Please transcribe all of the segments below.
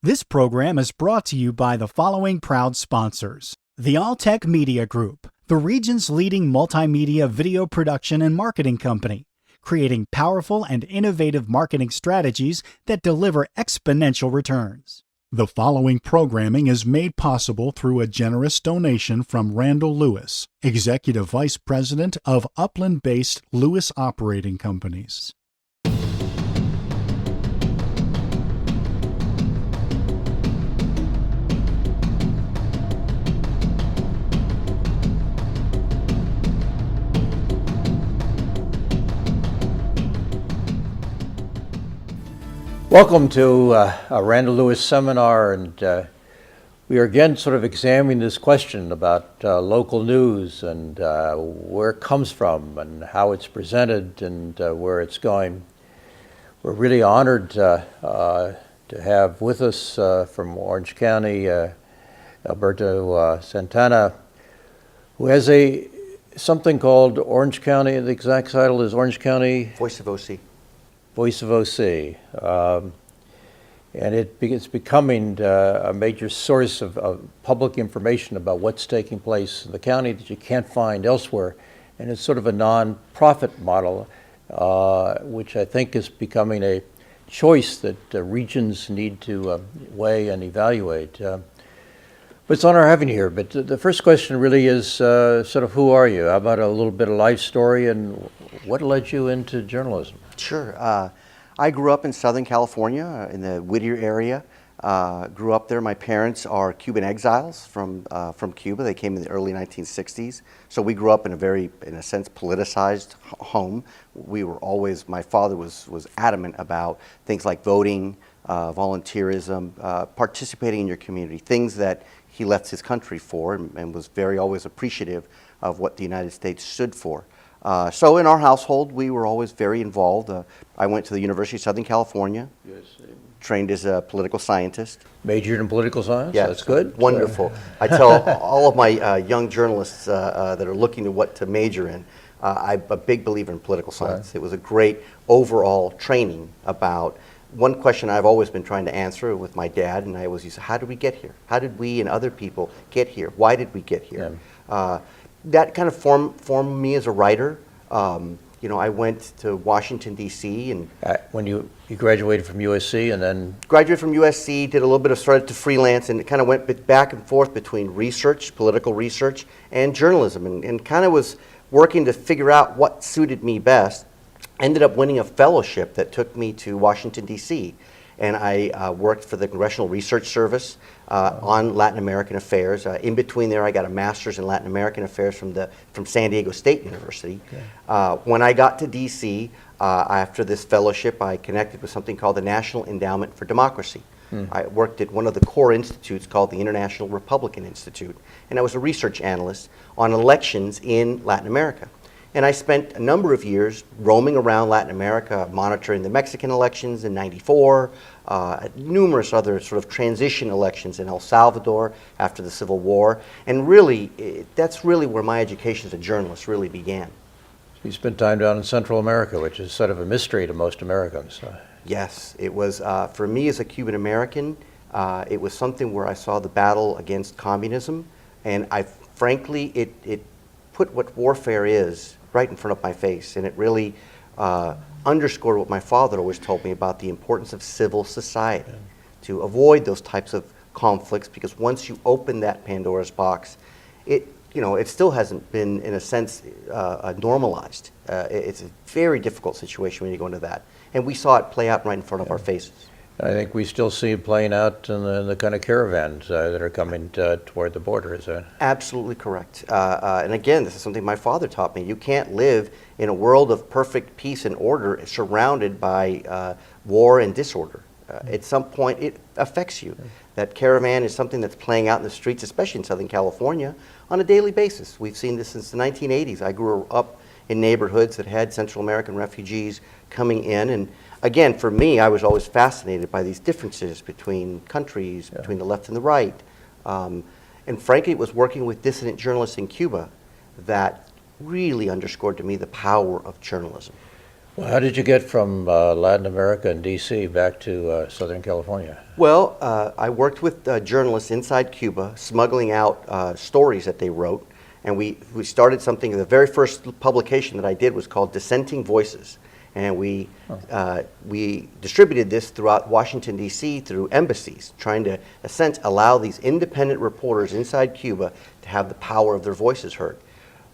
This program is brought to you by the following proud sponsors. The Alltech Media Group, the region's leading multimedia video production and marketing company, creating powerful and innovative marketing strategies that deliver exponential returns. The following programming is made possible through a generous donation from Randall Lewis, Executive Vice President of Upland-based Lewis Operating Companies. Welcome to a Randall Lewis seminar, and we are again sort of examining this question about local news and where it comes from and how it's presented and where it's going. We're really honored to have with us from Orange County, Norberto Santana, who has something called Orange County. The exact title is Orange County Voice of OC. Voice of OC, and it's becoming a major source of public information about what's taking place in the county that you can't find elsewhere, and it's sort of a non-profit model, which I think is becoming a choice that regions need to weigh and evaluate. But it's an honor having you here. But the first question really is sort of who are you? How about a little bit of life story and what led you into journalism? Sure. I grew up in Southern California, in the Whittier area. Grew up there. My parents are Cuban exiles from Cuba. They came in the early 1960s. So we grew up in a very, in a sense, politicized home. We were always, my father was adamant about things like voting, volunteerism, participating in your community, things that he left his country for, and was very always appreciative of what the United States stood for. So in our household, we were always very involved. I went to the University of Southern California, trained as a political scientist. Majored in political science? Yeah, That's good. Wonderful. I tell all of my young journalists that are looking to what to major in, I'm a big believer in political science. Right. It was a great overall training about one question I've always been trying to answer with my dad, and I always used to, how did we get here? How did we and other people get here? Why did we get here? Yeah. That kind of formed me as a writer. You know, I went to Washington, D.C. and when you graduated from USC and then? Graduated from USC, did a little bit of, started to freelance, and it kind of went back and forth between research, political research, and journalism, and kind of was working to figure out what suited me best. Ended up winning a fellowship that took me to Washington, D.C., and I worked for the Congressional Research Service on Latin American affairs. In between there, I got a master's in Latin American affairs from San Diego State University. Okay. When I got to D.C., after this fellowship, I connected with something called the National Endowment for Democracy. I worked at one of the core institutes called the International Republican Institute, and I was a research analyst on elections in Latin America. And I spent a number of years roaming around Latin America, monitoring the Mexican elections in '94, numerous other sort of transition elections in El Salvador after the Civil War. And really, that's really where my education as a journalist really began. You spent time down in Central America, which is sort of a mystery to most Americans. Yes, it was, for me as a Cuban American, it was something where I saw the battle against communism, and frankly, it put what warfare is right in front of my face, and it really underscored what my father always told me about the importance of civil society, to avoid those types of conflicts, because once you open that Pandora's box, it still hasn't been, in a sense, normalized. It's a very difficult situation when you go into that, and we saw it play out right in front of our faces. I think we still see it playing out in the kind of caravans that are coming toward the border. Is that? Absolutely correct. And again, this is something my father taught me. You can't live in a world of perfect peace and order surrounded by war and disorder. At some point, it affects you. That caravan is something that's playing out in the streets, especially in Southern California, on a daily basis. We've seen this since the 1980s. I grew up in neighborhoods that had Central American refugees coming in, and again, for me, I was always fascinated by these differences between countries, between the left and the right. And frankly, it was working with dissident journalists in Cuba that really underscored to me the power of journalism. Well, how did you get from Latin America and D.C. back to Southern California? Well, I worked with journalists inside Cuba, smuggling out stories that they wrote, and we started something. The very first publication that I did was called Dissenting Voices, and we distributed this throughout Washington, D.C. through embassies, trying to, in a sense, allow these independent reporters inside Cuba to have the power of their voices heard.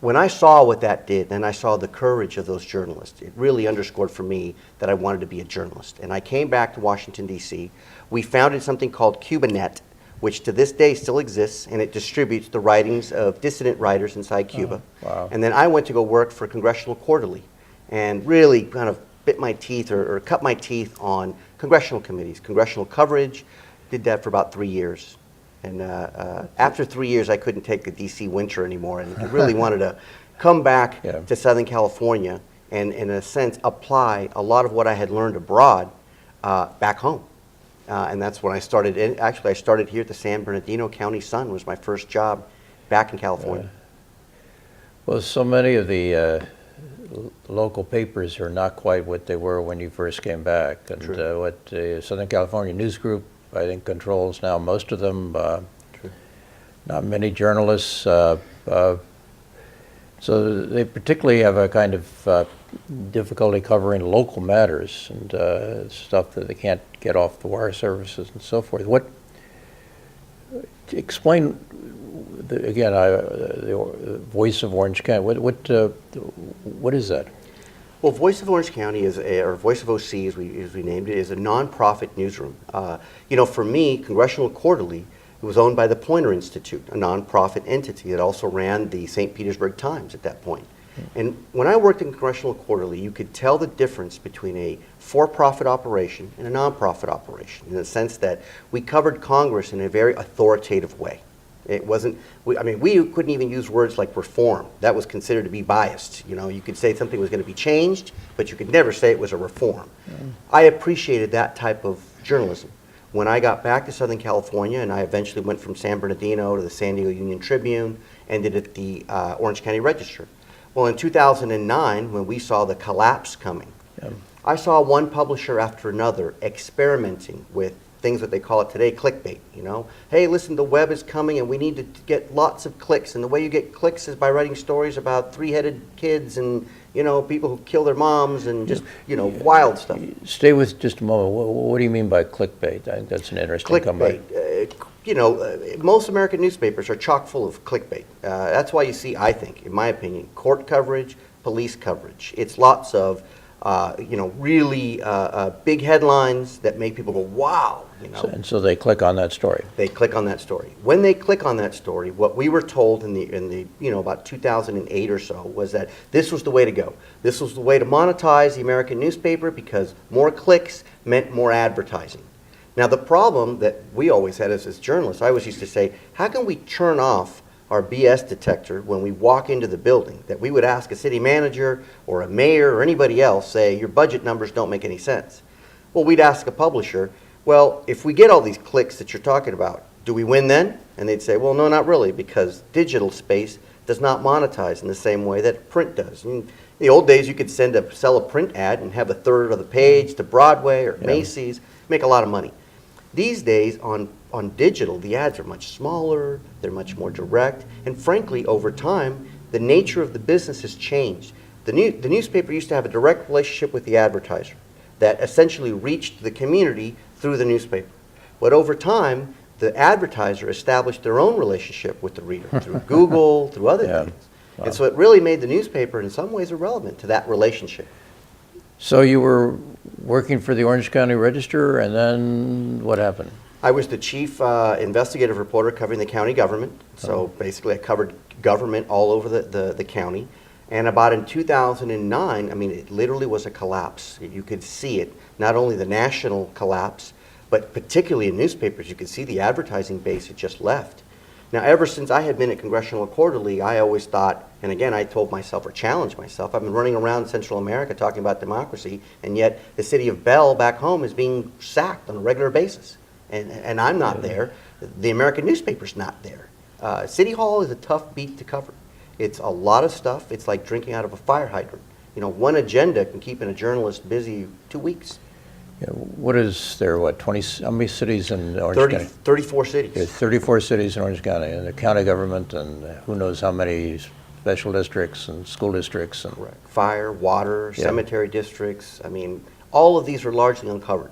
When I saw what that did, and I saw the courage of those journalists, it really underscored for me that I wanted to be a journalist. And I came back to Washington, D.C. We founded something called CubaNet, which to this day still exists, and it distributes the writings of dissident writers inside Cuba. Oh, wow. And then I went to go work for Congressional Quarterly and really kind of bit my teeth or cut my teeth on congressional committees, congressional coverage. Did that for about 3 years. And after 3 years, I couldn't take the D.C. winter anymore, and I really wanted to come back to Southern California and, in a sense, apply a lot of what I had learned abroad back home. And that's when I started. Actually, I started here at the San Bernardino County Sun. Was my first job back in California. Well, so many of the local papers are not quite what they were when you first came back, and what the Southern California News Group, I think, controls now most of them. Not many journalists, so they particularly have a kind of difficulty covering local matters and stuff that they can't get off the wire services and so forth. Explain again the Voice of Orange County. What is that? Well, Voice of Orange County or Voice of OC, as we named it, is a nonprofit newsroom. For me, Congressional Quarterly, it was owned by the Poynter Institute, a nonprofit entity that also ran the St. Petersburg Times at that point. And when I worked in Congressional Quarterly, you could tell the difference between a for-profit operation and a nonprofit operation, in the sense that we covered Congress in a very authoritative way. It wasn't, we couldn't even use words like reform. That was considered to be biased. You could say something was going to be changed, but you could never say it was a reform. I appreciated that type of journalism. When I got back to Southern California, and I eventually went from San Bernardino to the San Diego Union Tribune, ended at the Orange County Register. Well, in 2009, when we saw the collapse coming, I saw one publisher after another experimenting with things that they call it today, clickbait. Hey, listen, the web is coming and we need to get lots of clicks, and the way you get clicks is by writing stories about three-headed kids and people who kill their moms and just wild stuff. Stay with just a moment. What do you mean by clickbait? I think that's an interesting comment. Most American newspapers are chock full of clickbait. That's why you see, I think, in my opinion, court coverage, police coverage. It's lots of really big headlines that make people go, wow. And so they click on that story. They click on that story. When they click on that story, what we were told in the about 2008 or so was that this was the way to go. This was the way to monetize the American newspaper, because more clicks meant more advertising. Now, the problem that we always had as journalists, I always used to say, how can we turn off our BS detector when we walk into the building, that we would ask a city manager or a mayor or anybody else, say, your budget numbers don't make any sense? Well, we'd ask a publisher, well, if we get all these clicks that you're talking about, do we win then? And they'd say, well, no, not really, because digital space does not monetize in the same way that print does. In the old days, you could sell a print ad and have a third of the page to Broadway or Macy's, make a lot of money. These days, on digital, the ads are much smaller, they're much more direct, and frankly, over time, the nature of the business has changed. The newspaper used to have a direct relationship with the advertiser that essentially reached the community through the newspaper. But over time, the advertiser established their own relationship with the reader through Google, through other things. Wow. And so it really made the newspaper in some ways irrelevant to that relationship. So you were working for the Orange County Register, and then what happened? I was the chief investigative reporter covering the county government. So basically I covered government all over the county. And about in 2009, it literally was a collapse. You could see it, not only the national collapse, but particularly in newspapers, you could see the advertising base had just left. Now, ever since I had been at Congressional Quarterly, I always thought, and again, I told myself or challenged myself, I've been running around Central America talking about democracy, and yet the city of Bell back home is being sacked on a regular basis. And I'm not there. The American newspaper's not there. City Hall is a tough beat to cover. It's a lot of stuff. It's like drinking out of a fire hydrant. You know, one agenda can keep a journalist busy 2 weeks. Yeah, what is there, what, 20, how many cities in Orange County? 34 cities. There's 34 cities in Orange County, and the county government, and who knows how many special districts and school districts. And Correct. Fire, water, Yeah. cemetery districts. I mean, all of these are largely uncovered.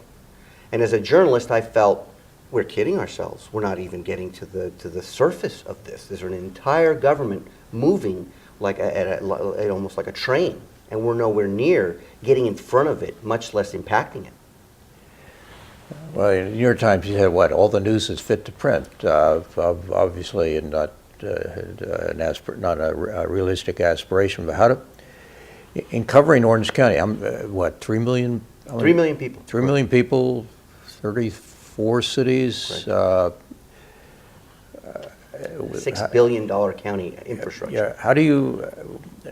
And as a journalist, I felt we're kidding ourselves. We're not even getting to the surface of this. There's an entire government moving like at almost like a train, and we're nowhere near getting in front of it, much less impacting it. Well, in the New York Times, you said, what, all the news is fit to print, obviously, and not not a realistic aspiration. But how to, in covering Orange County, what, 3 million? 3 million people. 3 million people, 34 cities. Correct. $6 billion county infrastructure. Yeah, how do you,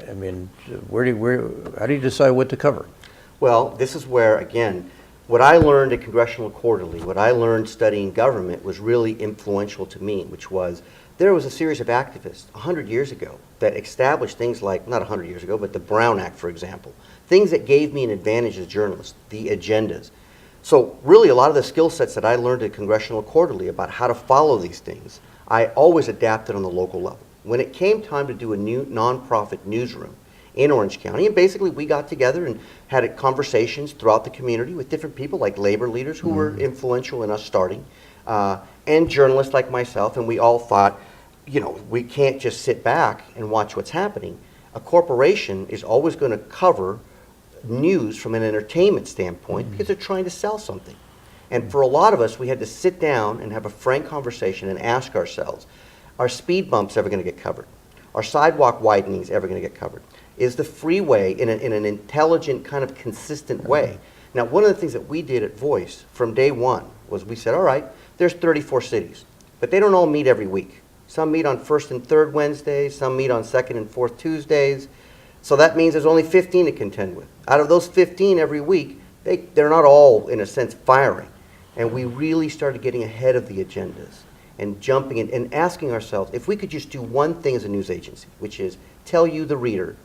I mean, how do you decide what to cover? Well, this is where, again, what I learned at Congressional Quarterly, what I learned studying government was really influential to me, which was there was a series of activists 100 years ago that established things like, not 100 years ago, but the Brown Act, for example, things that gave me an advantage as a journalist, the agendas. So really a lot of the skill sets that I learned at Congressional Quarterly about how to follow these things, I always adapted on the local level. When it came time to do a new nonprofit newsroom in Orange County, and basically we got together and had conversations throughout the community with different people like labor leaders who were influential in us starting, and journalists like myself, and we all thought, you know, we can't just sit back and watch what's happening. A corporation is always going to cover news from an entertainment standpoint because they're trying to sell something. And for a lot of us, we had to sit down and have a frank conversation and ask ourselves, are speed bumps ever going to get covered? Are sidewalk widenings ever going to get covered? Is the freeway in an intelligent, kind of consistent way? Now, one of the things that we did at Voice from day one was we said, all right, there's 34 cities, but they don't all meet every week. Some meet on first and third Wednesdays, some meet on second and fourth Tuesdays. So that means there's only 15 to contend with. Out of those 15 every week, they're not all, in a sense, firing. And we really started getting ahead of the agendas and jumping in and asking ourselves, if we could just do one thing as a news agency, which is tell you, the reader,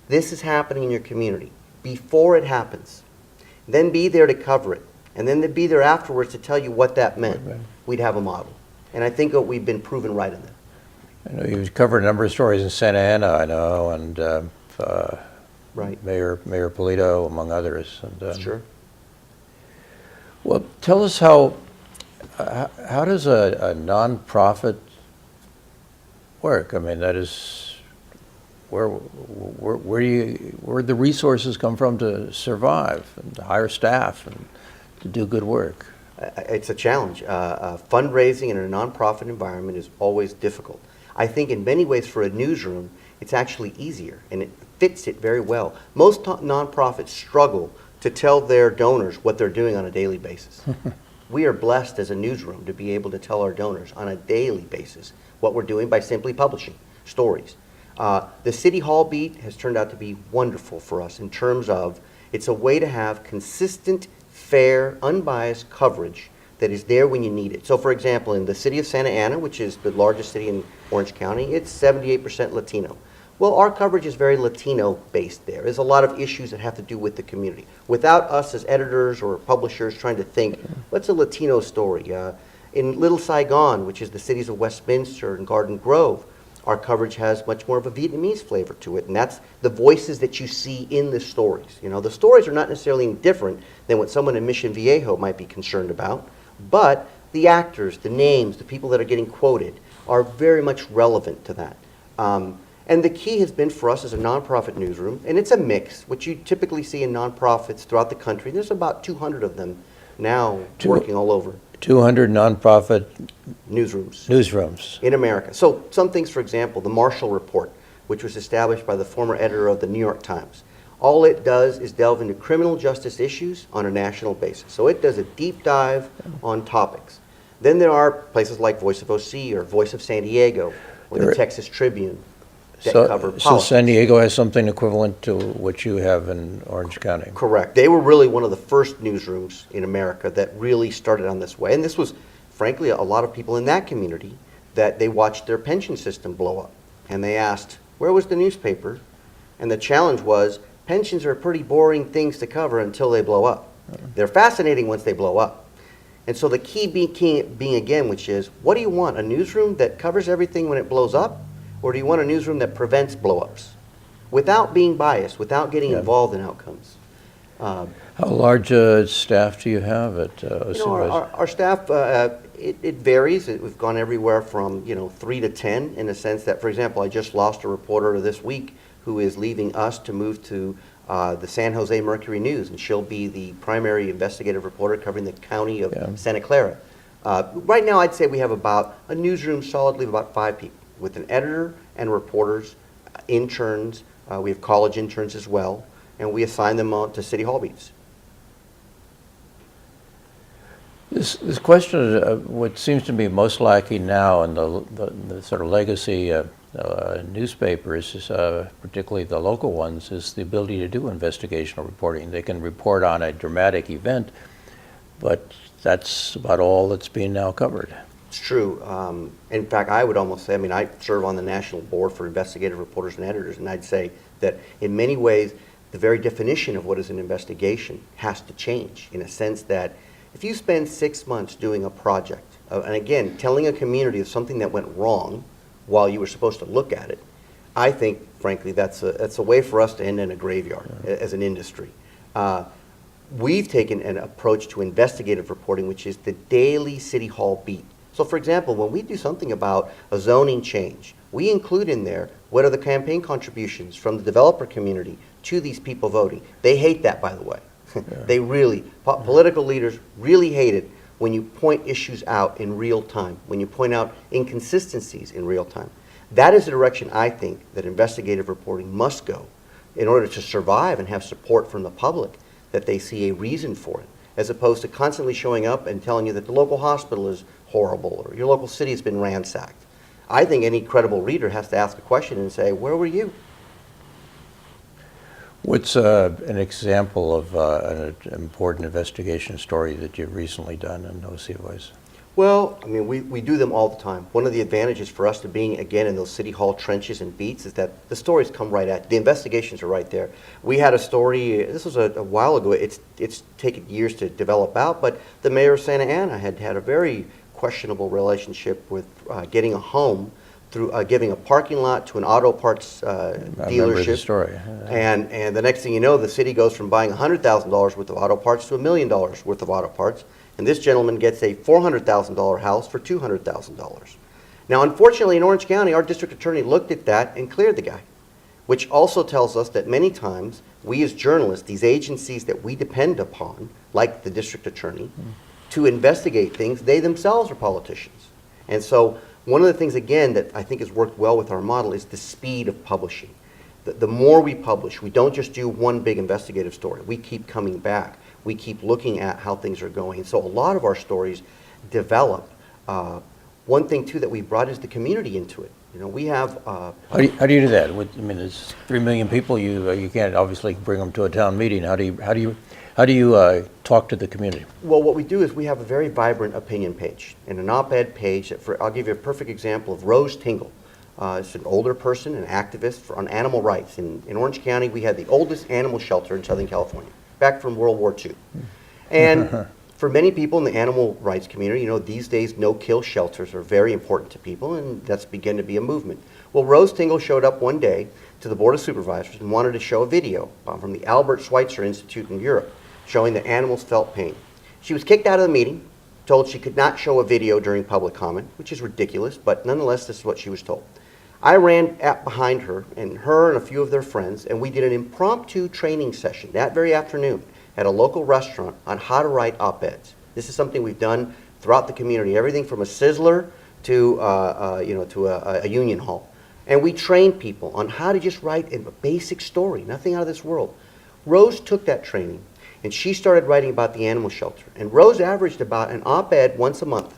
this is happening in your community before it happens, then be there to cover it, and then to be there afterwards to tell you what that meant, we'd have a model. And I think we've been proven right in that. I know you've covered a number of stories in Santa Ana, I know, and Right. Mayor Polito, among others. And, Sure. Well, tell us how does a nonprofit work? I mean, that is where the resources come from to survive and to hire staff and to do good work. It's a challenge. Fundraising in a nonprofit environment is always difficult. I think in many ways for a newsroom, it's actually easier, and it fits it very well. Most nonprofits struggle to tell their donors what they're doing on a daily basis. We are blessed as a newsroom to be able to tell our donors on a daily basis what we're doing by simply publishing stories. The City Hall beat has turned out to be wonderful for us in terms of it's a way to have consistent, fair, unbiased coverage that is there when you need it. So for example, in the city of Santa Ana, which is the largest city in Orange County, it's 78% Latino. Well, our coverage is very Latino-based there. There's a lot of issues that have to do with the community. Without us as editors or publishers trying to think, what's a Latino story? In Little Saigon, which is the cities of Westminster and Garden Grove, our coverage has much more of a Vietnamese flavor to it, and that's the voices that you see in the stories. You know, the stories are not necessarily different than what someone in Mission Viejo might be concerned about, but the actors, the names, the people that are getting quoted are very much relevant to that. And the key has been for us as a nonprofit newsroom, and it's a mix, which you typically see in nonprofits throughout the country. There's about 200 of them now working all over. 200 nonprofit newsrooms in America. So some things, for example, the Marshall Report, which was established by the former editor of the New York Times. All it does is delve into criminal justice issues on a national basis. So it does a deep dive on topics. Then there are places like Voice of OC or Voice of San Diego or the Texas Tribune that cover politics. So San Diego has something equivalent to what you have in Orange County? Correct. They were really one of the first newsrooms in America that really started on this way. And this was, frankly, a lot of people in that community that they watched their pension system blow up. And they asked, where was the newspaper? And the challenge was, pensions are pretty boring things to cover until they blow up. They're fascinating once they blow up. And so the key being again, which is, what do you want? A newsroom that covers everything when it blows up? Or do you want a newsroom that prevents blowups? Without being biased, without getting involved in outcomes. How large a staff do you have at Our staff, it varies. We've gone everywhere from 3 to 10 in the sense that, for example, I just lost a reporter this week who is leaving us to move to the San Jose Mercury News, and she'll be the primary investigative reporter covering the county of Santa Clara. Right now, I'd say we have about a newsroom solidly of about 5 people, with an editor and reporters, interns. We have college interns as well, and we assign them to City Hall beats. This question, what seems to be most lacking now in the sort of legacy newspapers, is, particularly the local ones, is the ability to do investigational reporting. They can report on a dramatic event, but that's about all that's being now covered. It's true. In fact, I would almost say, I serve on the National Board for Investigative Reporters and Editors, and I'd say that in many ways, the very definition of what is an investigation has to change, in a sense that if you spend 6 months doing a project, and again, telling a community of something that went wrong while you were supposed to look at it, I think, frankly, that's a way for us to end in a graveyard as an industry. We've taken an approach to investigative reporting, which is the daily City Hall beat. So, for example, when we do something about a zoning change, we include in there what are the campaign contributions from the developer community to these people voting. They hate that, by the way. They really, political leaders really hate it when you point issues out in real time, when you point out inconsistencies in real time. That is the direction I think that investigative reporting must go in order to survive and have support from the public, that they see a reason for it, as opposed to constantly showing up and telling you that the local hospital is horrible or your local city has been ransacked. I think any credible reader has to ask a question and say, where were you? What's an example of an important investigation story that you've recently done in OC Voice? Well, we do them all the time. One of the advantages for us to being, again, in those City Hall trenches and beats is that the stories come right at you. The investigations are right there. We had a story, this was a while ago, it's taken years to develop out, but the mayor of Santa Ana had a very questionable relationship with getting a home through giving a parking lot to an auto parts dealership. I remember the story. And the next thing you know, the city goes from buying $100,000 worth of auto parts to $1 million worth of auto parts. And this gentleman gets a $400,000 house for $200,000. Now, unfortunately, in Orange County, our district attorney looked at that and cleared the guy, which also tells us that many times we as journalists, these agencies that we depend upon, like the district attorney, to investigate things, they themselves are politicians. And so one of the things, again, that I think has worked well with our model is the speed of publishing. The more we publish, we don't just do one big investigative story. We keep coming back. We keep looking at how things are going. And so a lot of our stories develop. One thing, too, that we brought is the community into it. We have... How do you do that? There's 3 million people. You can't obviously bring them to a town meeting. How do you talk to the community? Well, what we do is we have a very vibrant opinion page and an op-ed page. I'll give you a perfect example of Rose Tingle. It's an older person, an activist on animal rights. In Orange County, we had the oldest animal shelter in Southern California, back from World War II. And for many people in the animal rights community, these days no-kill shelters are very important to people, and that's begun to be a movement. Well, Rose Tingle showed up one day to the Board of Supervisors and wanted to show a video from the Albert Schweitzer Institute in Europe showing that animals felt pain. She was kicked out of the meeting, told she could not show a video during public comment, which is ridiculous, but nonetheless, this is what she was told. I ran behind her and a few of their friends, and we did an impromptu training session that very afternoon at a local restaurant on how to write op-eds. This is something we've done throughout the community, everything from a sizzler to a union hall. And we trained people on how to just write a basic story, nothing out of this world. Rose took that training, and she started writing about the animal shelter. And Rose averaged about an op-ed once a month.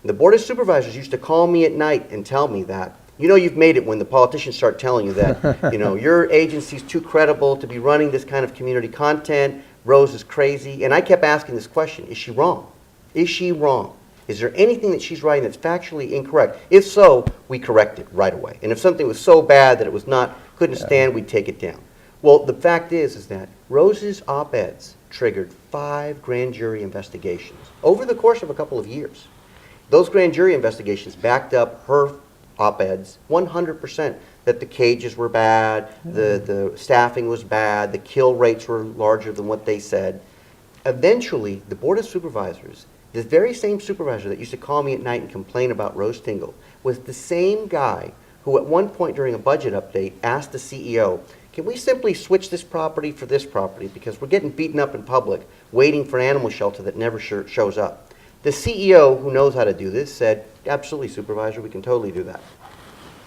And the Board of Supervisors used to call me at night and tell me that, you've made it when the politicians start telling you that, your agency's too credible to be running this kind of community content. Rose is crazy. And I kept asking this question, is she wrong? Is she wrong? Is there anything that she's writing that's factually incorrect? If so, we correct it right away. And if something was so bad that it was couldn't stand, we'd take it down. Well, the fact is that Rose's op-eds triggered 5 grand jury investigations over the course of a couple of years. Those grand jury investigations backed up her op-eds 100%, that the cages were bad, the staffing was bad, the kill rates were larger than what they said. Eventually, the Board of Supervisors, the very same supervisor that used to call me at night and complain about Rose Tingle, was the same guy who at one point during a budget update asked the CEO, can we simply switch this property for this property because we're getting beaten up in public waiting for an animal shelter that never shows up. The CEO, who knows how to do this, said, absolutely, Supervisor, we can totally do that.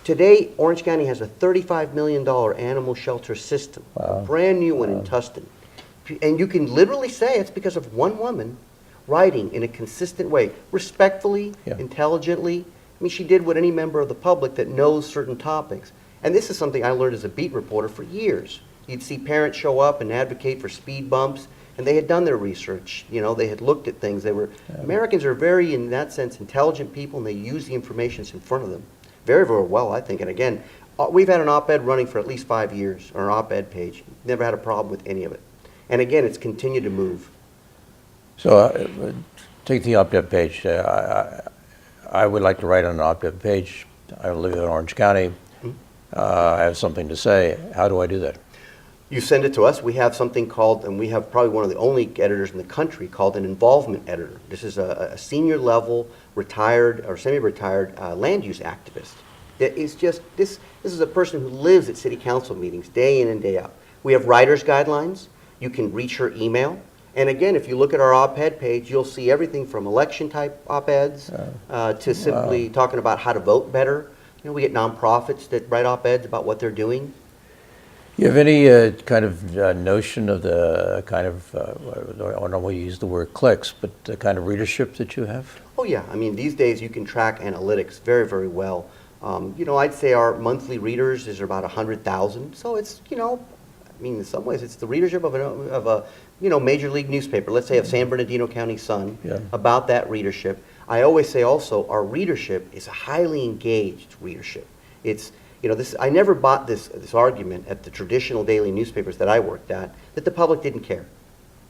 Today, Orange County has a $35 million animal shelter system, a brand new one in Tustin. And you can literally say it's because of one woman writing in a consistent way, respectfully, intelligently. I mean, she did what any member of the public that knows certain topics. And this is something I learned as a beat reporter for years. You'd see parents show up and advocate for speed bumps, and they had done their research. You know, they had looked at things. They were Americans are very, in that sense, intelligent people, and they use the information that's in front of them very, very well, I think. And again, we've had an op-ed running for at least 5 years, or an op-ed page. Never had a problem with any of it. And again, it's continued to move. So take the op-ed page. I would like to write on an op-ed page. I live in Orange County. I have something to say. How do I do that? You send it to us. We have something called, and we have probably one of the only editors in the country, called an involvement editor. This is a senior level, retired or semi-retired land use activist. That is just, this is a person who lives at city council meetings day in and day out. We have writer's guidelines. You can reach her email. And again, if you look at our op-ed page, you'll see everything from election type op-eds to simply talking about how to vote better. You know, we get nonprofits that write op-eds about what they're doing. You have any kind of notion of the kind of, I don't know why you use the word clicks, but the kind of readership that you have? Oh yeah, I mean, these days you can track analytics very, very well. You know, I'd say our monthly readers is about 100,000. So it's, you know, I mean, in some ways it's the readership of a you know, major league newspaper, let's say of San Bernardino County Sun, about that readership. I always say also our readership is a highly engaged readership. It's, you know, this, I never bought this argument at the traditional daily newspapers that I worked at, that the public didn't care.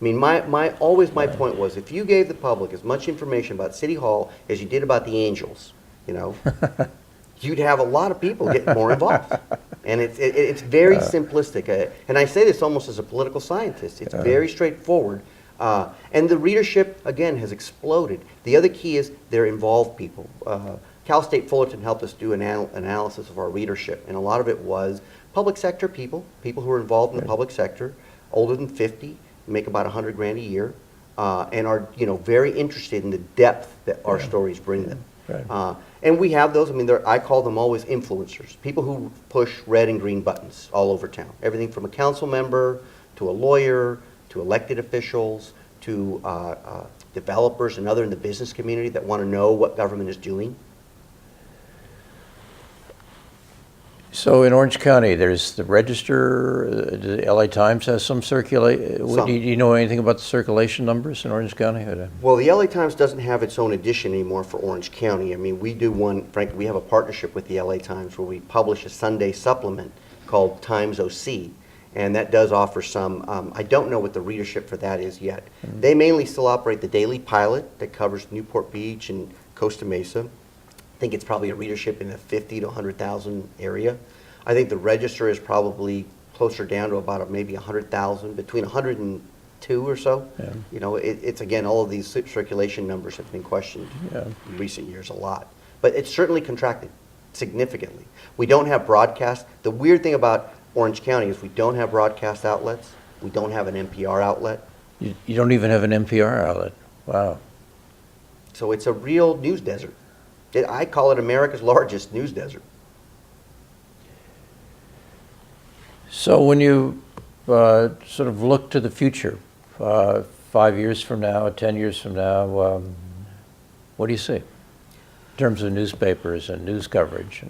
I mean, my point was, if you gave the public as much information about City Hall as you did about the Angels, you know, you'd have a lot of people get more involved. And it's very simplistic. And I say this almost as a political scientist. It's very straightforward. And the readership, again, has exploded. The other key is they're involved people. Cal State Fullerton helped us do an analysis of our readership, and a lot of it was public sector people who are involved in the public sector, older than 50, make about 100 grand a year, and are, you know, very interested in the depth that our stories bring them. And we have those. I mean, I call them always influencers, people who push red and green buttons all over town. Everything from a council member to a lawyer to elected officials to developers and other in the business community that want to know what government is doing. So in Orange County, there's the Register, the LA Times has some circulation. Do you know anything about the circulation numbers in Orange County? Well, the LA Times doesn't have its own edition anymore for Orange County. I mean, we do one, frankly, we have a partnership with the LA Times where we publish a Sunday supplement called Times OC, and that does offer some, I don't know what the readership for that is yet. They mainly still operate the Daily Pilot that covers Newport Beach and Costa Mesa. I think it's probably a readership in the 50 to 100,000 area. I think the Register is probably closer down to about maybe 100,000, between 102 or so. You know, it's again, all of these circulation numbers have been questioned in recent years a lot. But it's certainly contracted significantly. We don't have broadcast. The weird thing about Orange County is we don't have broadcast outlets. We don't have an NPR outlet. You don't even have an NPR outlet. Wow. So it's a real news desert. I call it America's largest news desert. So when you sort of look to the future, 5 years from now, 10 years from now, what do you see in terms of newspapers and news coverage?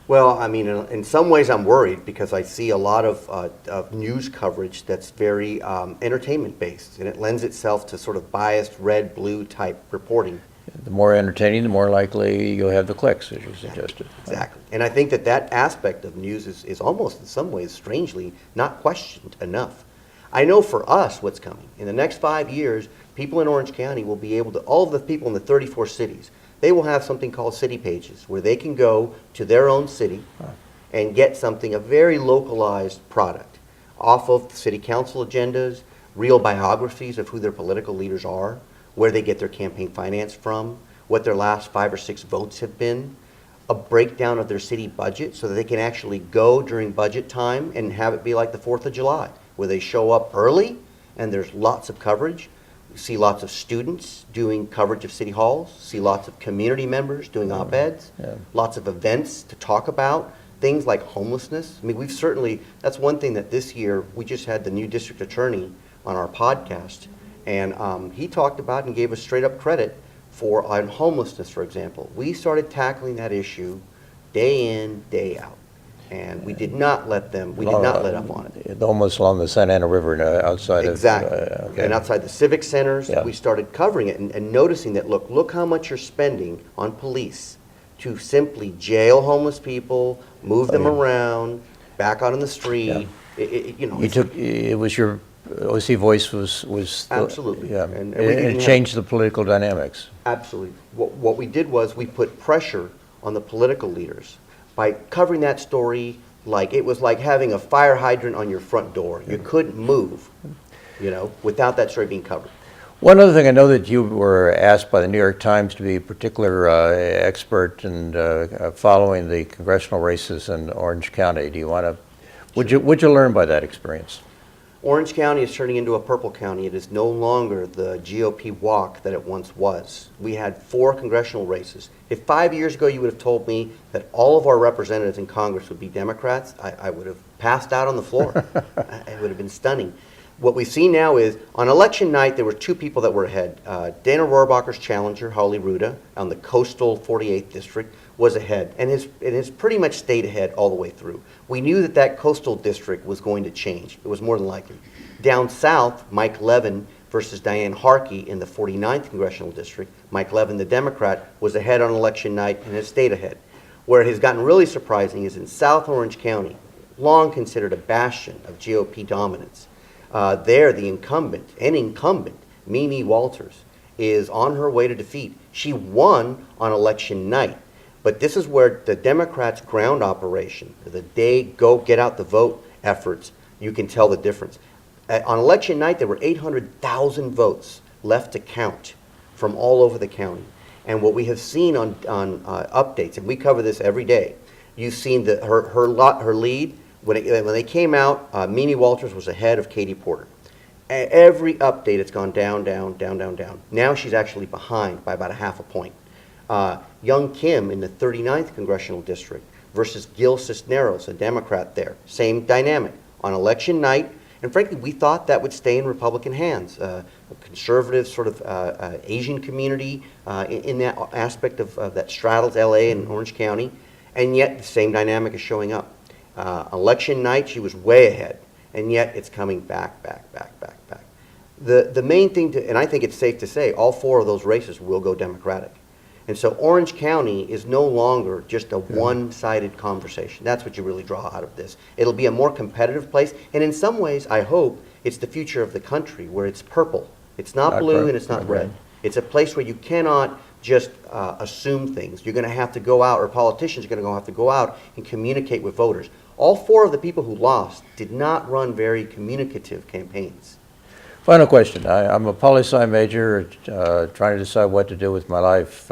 Well, I mean, in some ways I'm worried because I see a lot of news coverage that's very entertainment based, and it lends itself to sort of biased red, blue type reporting. The more entertaining, the more likely you'll have the clicks, as you suggested. Exactly. And I think that that aspect of news is almost in some ways, strangely, not questioned enough. I know for us what's coming. In the next 5 years, people in Orange County will be able to, all of the people in the 34 cities, they will have something called city pages where they can go to their own city and get something, a very localized product off of city council agendas, real biographies of who their political leaders are, where they get their campaign finance from, what their last 5 or 6 votes have been, a breakdown of their city budget so that they can actually go during budget time and have it be like the 4th of July, where they show up early and there's lots of coverage. You see lots of students doing coverage of city halls, see lots of community members doing op-eds, lots of events to talk about things like homelessness. I mean, we've certainly, that's one thing that this year, we just had the new district attorney on our podcast, and he talked about and gave us straight up credit for on homelessness, for example. We started tackling that issue day in, day out. And we did not let them, we did not let up on it. Almost along the Santa Ana River outside exactly. of... Okay. And outside the civic centers, we started covering it and noticing that, look how much you're spending on police to simply jail homeless people, move them around, back out on the street. It was your OC voice was absolutely. And it changed the political dynamics. Absolutely. What we did was we put pressure on the political leaders by covering that story like it was like having a fire hydrant on your front door. You couldn't move, without that story being covered. One other thing, I know that you were asked by the New York Times to be a particular expert in following the congressional races in Orange County. Do you want to, what'd you learn by that experience? Orange County is turning into a purple county. It is no longer the GOP walk that it once was. We had 4 congressional races. If 5 years ago you would have told me that all of our representatives in Congress would be Democrats, I would have passed out on the floor. It would have been stunning. What we see now is, on election night, there were 2 people that were ahead. Dana Rohrabacher's challenger, Holly Ruda, on the coastal 48th district, was ahead, and has pretty much stayed ahead all the way through. We knew that that coastal district was going to change. It was more than likely. Down south, Mike Levin versus Diane Harkey in the 49th congressional district. Mike Levin, the Democrat, was ahead on election night and has stayed ahead. Where it has gotten really surprising is in South Orange County, long considered a bastion of GOP dominance. There, the incumbent, Mimi Walters, is on her way to defeat. She won on election night. But this is where the Democrats' ground operation, the day go get out the vote efforts, you can tell the difference. On election night, there were 800,000 votes left to count from all over the county. And what we have seen on updates, and we cover this every day, you've seen her lead. When they came out, Mimi Walters was ahead of Katie Porter. Every update, it's gone down, down, down, down, down. Now she's actually behind by about a half a point. Young Kim in the 39th congressional district versus Gil Cisneros, a Democrat there. Same dynamic. On election night, and frankly, we thought that would stay in Republican hands. A conservative sort of Asian community in that aspect of that straddles LA and Orange County, and yet the same dynamic is showing up. Election night, she was way ahead, and yet it's coming back. The main thing, and I think it's safe to say, all 4 of those races will go Democratic. And so Orange County is no longer just a one-sided conversation. That's what you really draw out of this. It'll be a more competitive place, and in some ways, I hope, it's the future of the country where it's purple. It's not blue and it's not red. It's a place where you cannot just assume things. You're going to have to go out, or politicians are going to have to go out and communicate with voters. All 4 of the people who lost did not run very communicative campaigns. Final question. I'm a poli-sci major trying to decide what to do with my life.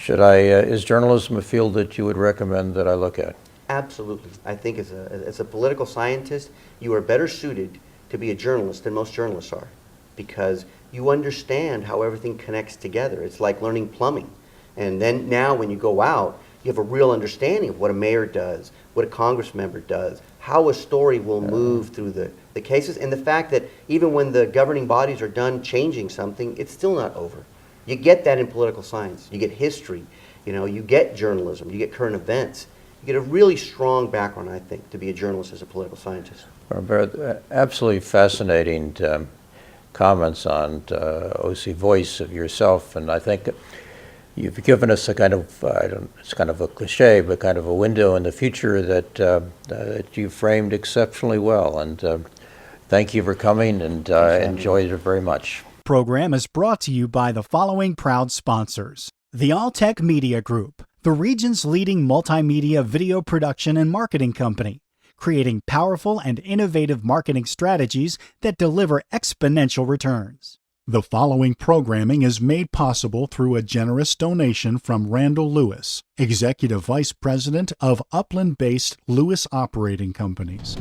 Is journalism a field that you would recommend that I look at? Absolutely. I think as a political scientist, you are better suited to be a journalist than most journalists are, because you understand how everything connects together. It's like learning plumbing. And then now when you go out, you have a real understanding of what a mayor does, what a congress member does, how a story will move through the cases, and the fact that even when the governing bodies are done changing something, it's still not over. You get that in political science. You get history. You get journalism. You get current events. You get a really strong background, I think, to be a journalist as a political scientist. Norberto, absolutely fascinating comments on OC Voice of yourself, and I think you've given us a kind of, it's kind of a cliche, but kind of a window in the future that you framed exceptionally well. And thank you for coming, and enjoyed it very much. Program is brought to you by the following proud sponsors: the Alltech Media Group, the region's leading multimedia video production and marketing company, creating powerful and innovative marketing strategies that deliver exponential returns. The following programming is made possible through a generous donation from Randall Lewis, Executive Vice President of Upland-based Lewis Operating Companies.